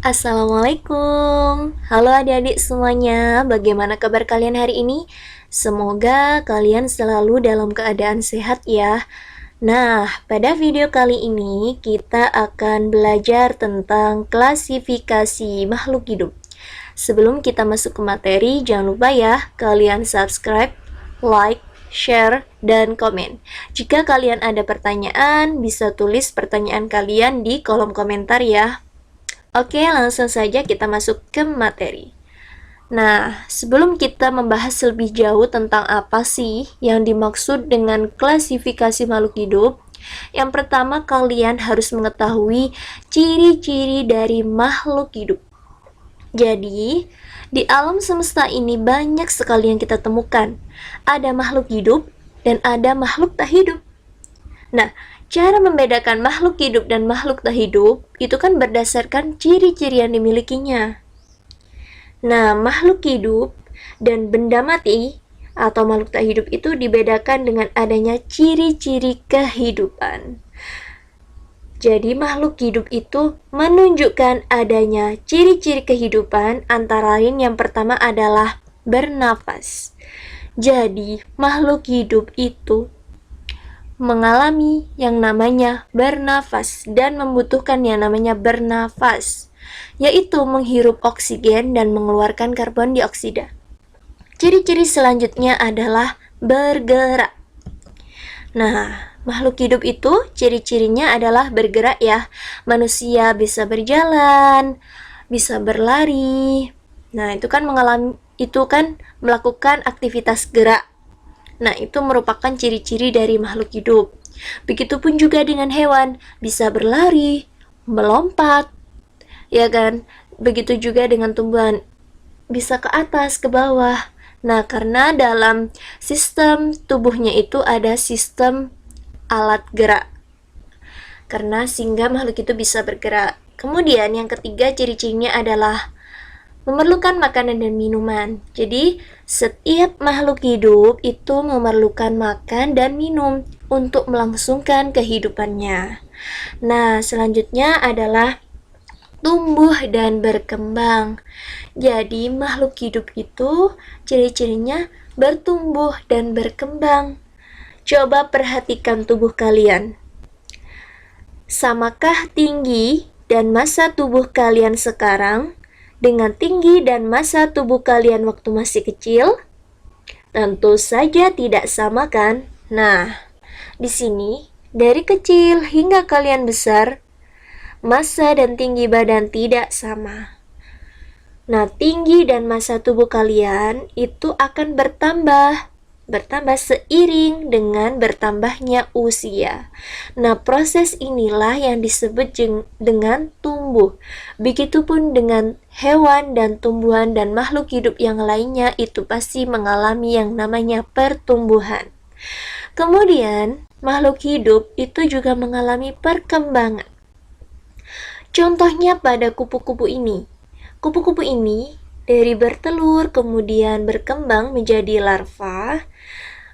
Assalamualaikum. Halo adik-adik semuanya, bagaimana kabar kalian hari ini? Semoga kalian selalu dalam keadaan sehat ya. Nah, pada video kali ini kita akan belajar tentang klasifikasi makhluk hidup. Sebelum kita masuk ke materi, jangan lupa ya, kalian subscribe, like, share, dan komen. Jika kalian ada pertanyaan, bisa tulis pertanyaan kalian di kolom komentar ya. Oke, langsung saja kita masuk ke materi. Nah, sebelum kita membahas lebih jauh tentang apa sih yang dimaksud dengan klasifikasi makhluk hidup, yang pertama kalian harus mengetahui ciri-ciri dari makhluk hidup. Jadi, di alam semesta ini banyak sekali yang kita temukan. Ada makhluk hidup dan ada makhluk tak hidup. Nah, cara membedakan makhluk hidup dan makhluk tak hidup itu kan berdasarkan ciri-ciri yang dimilikinya. Nah, makhluk hidup dan benda mati atau makhluk tak hidup itu dibedakan dengan adanya ciri-ciri kehidupan. Jadi, makhluk hidup itu menunjukkan adanya ciri-ciri kehidupan, antara lain yang pertama adalah bernafas. Jadi, makhluk hidup itu mengalami yang namanya bernafas dan membutuhkan yang namanya bernafas, yaitu menghirup oksigen dan mengeluarkan karbon dioksida. Ciri-ciri selanjutnya adalah bergerak. Nah, makhluk hidup itu ciri-cirinya adalah bergerak ya. Manusia bisa berjalan, bisa berlari. Nah, itu kan melakukan aktivitas gerak. Nah, itu merupakan ciri-ciri dari makhluk hidup. Begitupun juga dengan hewan, bisa berlari, melompat, ya kan? Begitu juga dengan tumbuhan, bisa ke atas, ke bawah. Nah, karena dalam sistem tubuhnya itu ada sistem alat gerak. Karena sehingga makhluk itu bisa bergerak. Kemudian yang ketiga ciri-cirinya adalah memerlukan makanan dan minuman. Jadi, setiap makhluk hidup itu memerlukan makan dan minum untuk melangsungkan kehidupannya. Nah, selanjutnya adalah tumbuh dan berkembang. Jadi, makhluk hidup itu ciri-cirinya bertumbuh dan berkembang. Coba perhatikan tubuh kalian. Samakah tinggi dan massa tubuh kalian sekarang dengan tinggi dan massa tubuh kalian waktu masih kecil? Tentu saja tidak sama kan? Nah, di sini dari kecil hingga kalian besar, massa dan tinggi badan tidak sama. Nah, tinggi dan massa tubuh kalian itu akan bertambah seiring dengan bertambahnya usia. Nah, proses inilah yang disebut dengan tumbuh. Begitupun dengan hewan dan tumbuhan dan makhluk hidup yang lainnya itu pasti mengalami yang namanya pertumbuhan. Kemudian, makhluk hidup itu juga mengalami perkembangan. Contohnya pada kupu-kupu ini. Kupu-kupu ini dari bertelur, kemudian berkembang menjadi larva,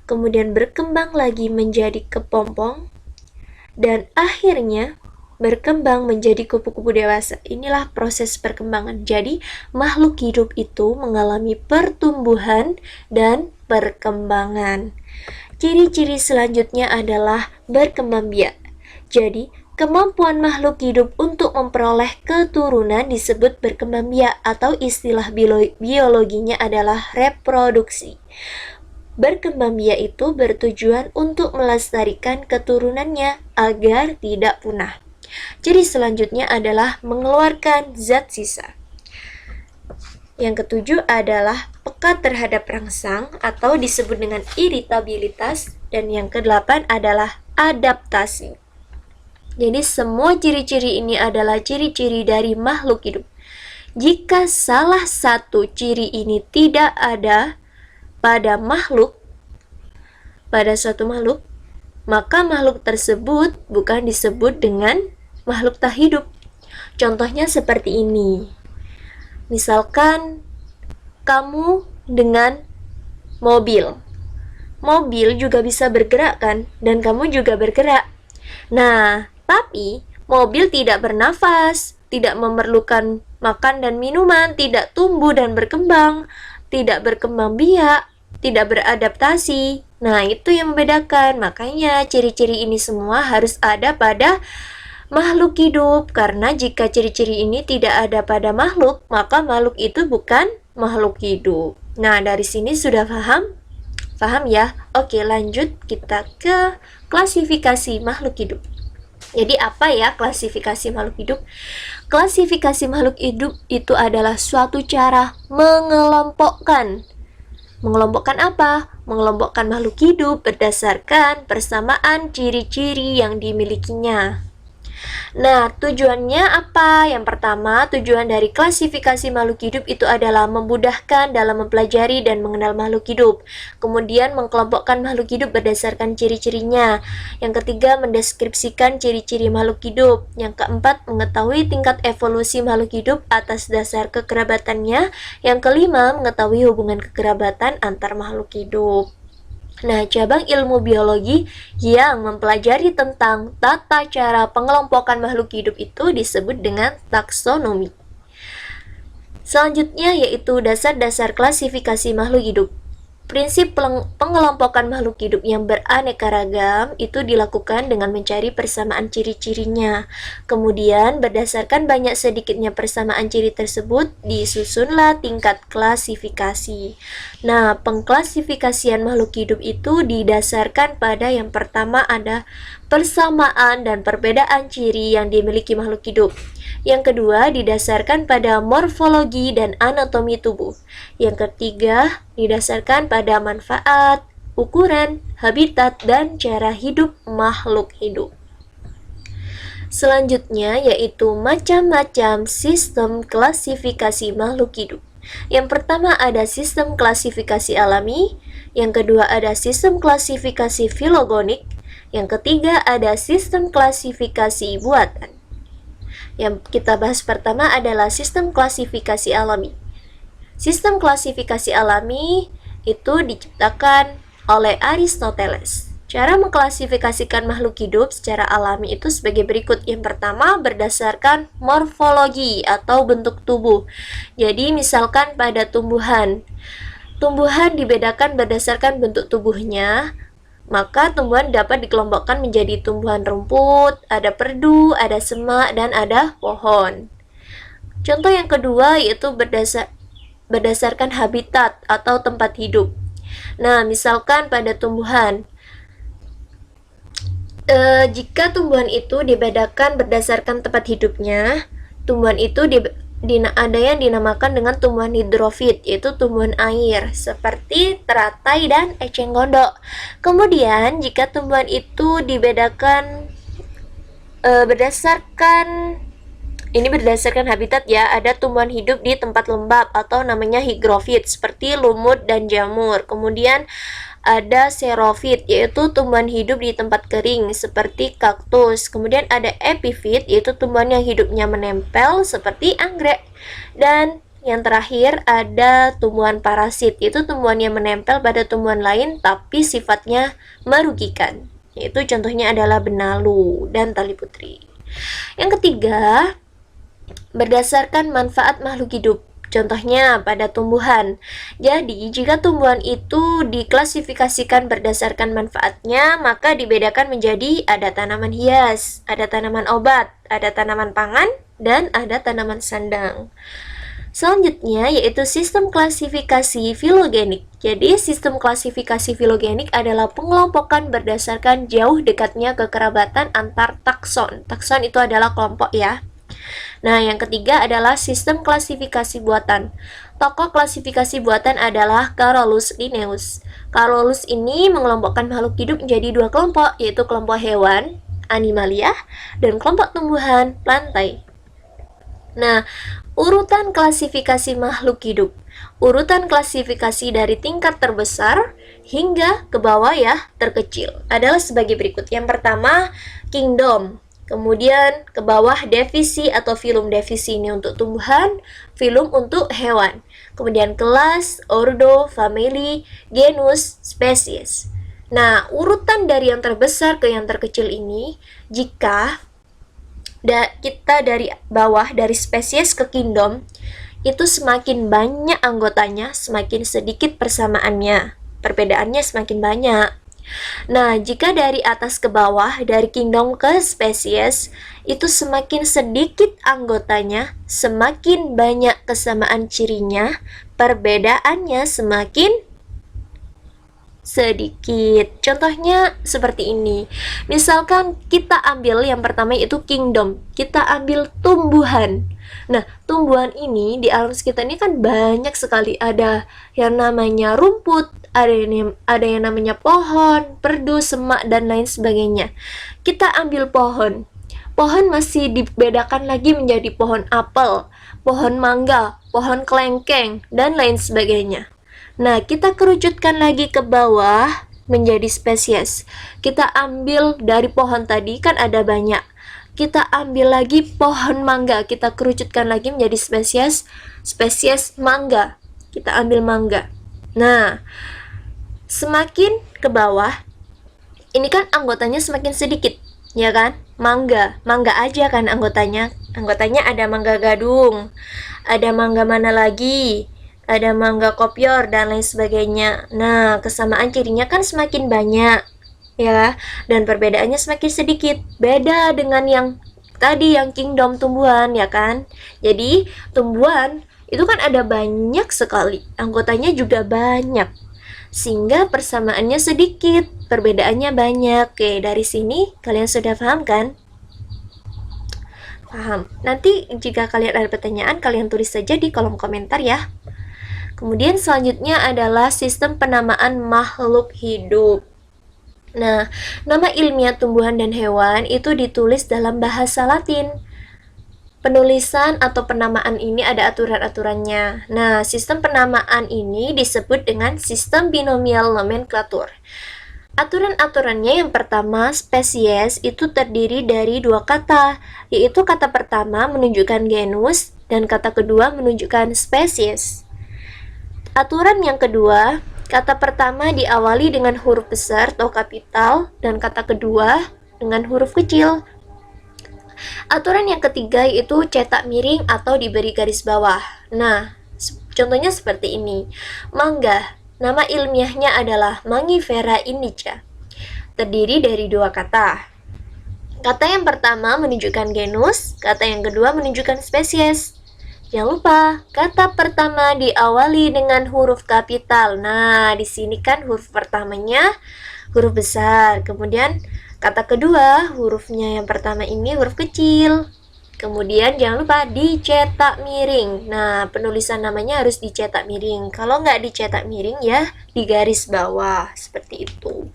kemudian berkembang lagi menjadi kepompong, dan akhirnya berkembang menjadi kupu-kupu dewasa. Inilah proses perkembangan. Jadi, makhluk hidup itu mengalami pertumbuhan dan perkembangan. Ciri-ciri selanjutnya adalah berkembang biak. Jadi, kemampuan makhluk hidup untuk memperoleh keturunan disebut berkembang biak atau istilah biologinya adalah reproduksi. Berkembang biak itu bertujuan untuk melestarikan keturunannya agar tidak punah. Ciri selanjutnya adalah mengeluarkan zat sisa. Yang ketujuh adalah peka terhadap rangsang atau disebut dengan iritabilitas, dan yang kedelapan adalah adaptasi. Jadi semua ciri-ciri ini adalah ciri-ciri dari makhluk hidup. Jika salah satu ciri ini tidak ada pada suatu makhluk, maka makhluk tersebut bukan disebut dengan makhluk tak hidup. Contohnya seperti ini. Misalkan kamu dengan mobil. Mobil juga bisa bergerak kan, dan kamu juga bergerak. Nah, tapi mobil tidak bernafas, tidak memerlukan makan dan minuman, tidak tumbuh dan berkembang, tidak berkembang biak, tidak beradaptasi. Nah, itu yang membedakan. Makanya ciri-ciri ini semua harus ada pada makhluk hidup, karena jika ciri-ciri ini tidak ada pada makhluk, maka makhluk itu bukan makhluk hidup. Nah, dari sini sudah paham? Paham ya? Oke, lanjut kita ke klasifikasi makhluk hidup. Jadi apa ya klasifikasi makhluk hidup? Klasifikasi makhluk hidup itu adalah suatu cara mengelompokkan. Mengelompokkan apa? Mengelompokkan makhluk hidup berdasarkan persamaan ciri-ciri yang dimilikinya. Nah, tujuannya apa? Yang pertama, tujuan dari klasifikasi makhluk hidup itu adalah memudahkan dalam mempelajari dan mengenal makhluk hidup. Kemudian, mengkelompokkan makhluk hidup berdasarkan ciri-cirinya. Yang ketiga, mendeskripsikan ciri-ciri makhluk hidup. Yang keempat, mengetahui tingkat evolusi makhluk hidup atas dasar kekerabatannya. Yang kelima, mengetahui hubungan kekerabatan antar makhluk hidup. Nah, cabang ilmu biologi yang mempelajari tentang tata cara pengelompokan makhluk hidup itu disebut dengan taksonomi. Selanjutnya yaitu dasar-dasar klasifikasi makhluk hidup. Prinsip pengelompokan makhluk hidup yang beraneka ragam itu dilakukan dengan mencari persamaan ciri-cirinya. Kemudian, berdasarkan banyak sedikitnya persamaan ciri tersebut, disusunlah tingkat klasifikasi. Nah, pengklasifikasian makhluk hidup itu didasarkan pada yang pertama ada persamaan dan perbedaan ciri yang dimiliki makhluk hidup. Yang kedua, didasarkan pada morfologi dan anatomi tubuh. Yang ketiga, didasarkan pada manfaat, ukuran, habitat, dan cara hidup makhluk hidup. Selanjutnya yaitu macam-macam sistem klasifikasi makhluk hidup. Yang pertama ada sistem klasifikasi alami, yang kedua ada sistem klasifikasi filogenik, yang ketiga ada sistem klasifikasi buatan. Yang kita bahas pertama adalah sistem klasifikasi alami. Sistem klasifikasi alami itu diciptakan oleh Aristoteles. Cara mengklasifikasikan makhluk hidup secara alami itu sebagai berikut. Yang pertama berdasarkan morfologi atau bentuk tubuh. Jadi misalkan pada tumbuhan dibedakan berdasarkan bentuk tubuhnya. Maka tumbuhan dapat dikelompokkan menjadi tumbuhan rumput, ada perdu, ada semak, dan ada pohon. Contoh yang kedua yaitu berdasarkan habitat atau tempat hidup. Nah, misalkan pada tumbuhan, jika tumbuhan itu dibedakan berdasarkan tempat hidupnya, tumbuhan itu ada yang dinamakan dengan tumbuhan hidrofit, yaitu tumbuhan air, seperti teratai dan eceng gondok. Kemudian, jika tumbuhan itu dibedakan berdasarkan habitat ya, ada tumbuhan hidup di tempat lembab atau namanya higrofit, seperti lumut dan jamur. Kemudian, ada xerofit, yaitu tumbuhan hidup di tempat kering seperti kaktus. Kemudian ada epifit, yaitu tumbuhan yang hidupnya menempel seperti anggrek. Dan yang terakhir ada tumbuhan parasit, yaitu tumbuhan yang menempel pada tumbuhan lain tapi sifatnya merugikan. Yaitu contohnya adalah benalu dan tali putri. Yang ketiga, berdasarkan manfaat makhluk hidup. Contohnya pada tumbuhan. Jadi, jika tumbuhan itu diklasifikasikan berdasarkan manfaatnya, maka dibedakan menjadi ada tanaman hias, ada tanaman obat, ada tanaman pangan, dan ada tanaman sandang. Selanjutnya yaitu sistem klasifikasi filogenik. Jadi, sistem klasifikasi filogenik adalah pengelompokan berdasarkan jauh dekatnya kekerabatan antar takson. Takson itu adalah kelompok ya. Nah, yang ketiga adalah sistem klasifikasi buatan. Tokoh klasifikasi buatan adalah Carolus Linnaeus. Carolus ini mengelompokkan makhluk hidup menjadi dua kelompok, yaitu kelompok hewan, Animalia, dan kelompok tumbuhan, Plantae. Nah, urutan klasifikasi makhluk hidup. Urutan klasifikasi dari tingkat terbesar hingga ke bawah ya, terkecil, adalah sebagai berikut. Yang pertama, kingdom. Kemudian ke bawah divisi atau filum. Divisi ini untuk tumbuhan, filum untuk hewan. Kemudian kelas, ordo, family, genus, spesies. Nah, urutan dari yang terbesar ke yang terkecil ini, jika kita dari bawah, dari spesies ke kingdom, itu semakin banyak anggotanya, semakin sedikit persamaannya. Perbedaannya semakin banyak. Nah, jika dari atas ke bawah, dari kingdom ke spesies, itu semakin sedikit anggotanya, semakin banyak kesamaan cirinya, perbedaannya semakin sedikit. Contohnya seperti ini. Misalkan kita ambil yang pertama itu kingdom. Kita ambil tumbuhan. Nah, tumbuhan ini di alam sekitar ini kan banyak sekali. Ada yang namanya rumput, ada yang namanya pohon, perdu, semak, dan lain sebagainya. Kita ambil pohon. Pohon masih dibedakan lagi menjadi pohon apel, pohon mangga, pohon kelengkeng, dan lain sebagainya. Nah, kita kerucutkan lagi ke bawah menjadi spesies. Kita ambil dari pohon tadi, kan ada banyak. Kita ambil lagi pohon mangga, kita kerucutkan lagi menjadi spesies mangga. Kita ambil mangga. Nah, semakin ke bawah, ini kan anggotanya semakin sedikit, ya kan? Mangga aja kan anggotanya. Anggotanya ada mangga gadung, ada mangga mana lagi, ada mangga kopior, dan lain sebagainya. Nah, kesamaan cirinya kan semakin banyak, ya, dan perbedaannya semakin sedikit. Beda dengan yang tadi, yang kingdom tumbuhan, ya kan? Jadi, tumbuhan itu kan ada banyak sekali, anggotanya juga banyak, sehingga persamaannya sedikit, perbedaannya banyak. Oke, dari sini kalian sudah paham kan? Paham. Nanti jika kalian ada pertanyaan, kalian tulis saja di kolom komentar ya. Kemudian selanjutnya adalah sistem penamaan makhluk hidup. Nah, nama ilmiah tumbuhan dan hewan itu ditulis dalam bahasa Latin. Penulisan atau penamaan ini ada aturan-aturannya. Nah, sistem penamaan ini disebut dengan sistem binomial nomenklatur. Aturan-aturannya yang pertama, spesies itu terdiri dari dua kata, yaitu kata pertama menunjukkan genus dan kata kedua menunjukkan spesies. Aturan yang kedua, kata pertama diawali dengan huruf besar atau kapital dan kata kedua dengan huruf kecil. Aturan yang ketiga yaitu cetak miring atau diberi garis bawah. Nah, contohnya seperti ini. Mangga, nama ilmiahnya adalah Mangifera indica. Terdiri dari dua kata. Kata yang pertama menunjukkan genus, kata yang kedua menunjukkan spesies. Jangan lupa, kata pertama diawali dengan huruf kapital. Nah, di sini kan huruf pertamanya huruf besar. Kemudian kata kedua, hurufnya yang pertama ini huruf kecil. Kemudian jangan lupa dicetak miring. Nah, penulisan namanya harus dicetak miring. Kalau nggak dicetak miring ya di garis bawah, seperti itu.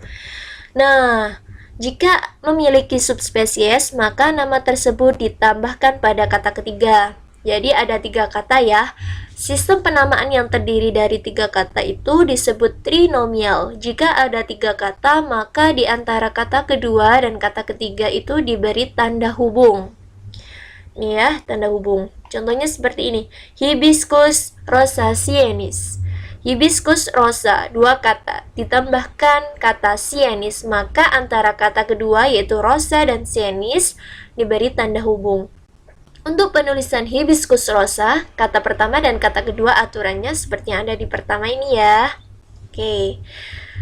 Nah, jika memiliki subspesies, maka nama tersebut ditambahkan pada kata ketiga. Jadi ada 3 kata ya. Sistem penamaan yang terdiri dari 3 kata itu disebut trinomial. Jika ada 3 kata, maka di antara kata kedua dan kata ketiga itu diberi tanda hubung. Nih ya, tanda hubung. Contohnya seperti ini. Hibiscus rosa sienis. Hibiscus rosa, 2 kata. Ditambahkan kata sienis, maka antara kata kedua yaitu rosa dan sienis diberi tanda hubung. Untuk penulisan hibiscus rosa, kata pertama dan kata kedua aturannya seperti yang ada di pertama ini ya. Oke.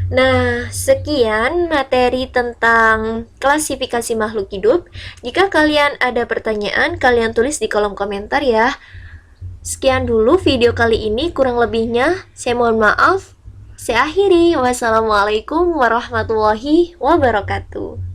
Nah, sekian materi tentang klasifikasi makhluk hidup. Jika kalian ada pertanyaan, kalian tulis di kolom komentar ya. Sekian dulu video kali ini, kurang lebihnya saya mohon maaf. Saya akhiri. Wassalamualaikum warahmatullahi wabarakatuh.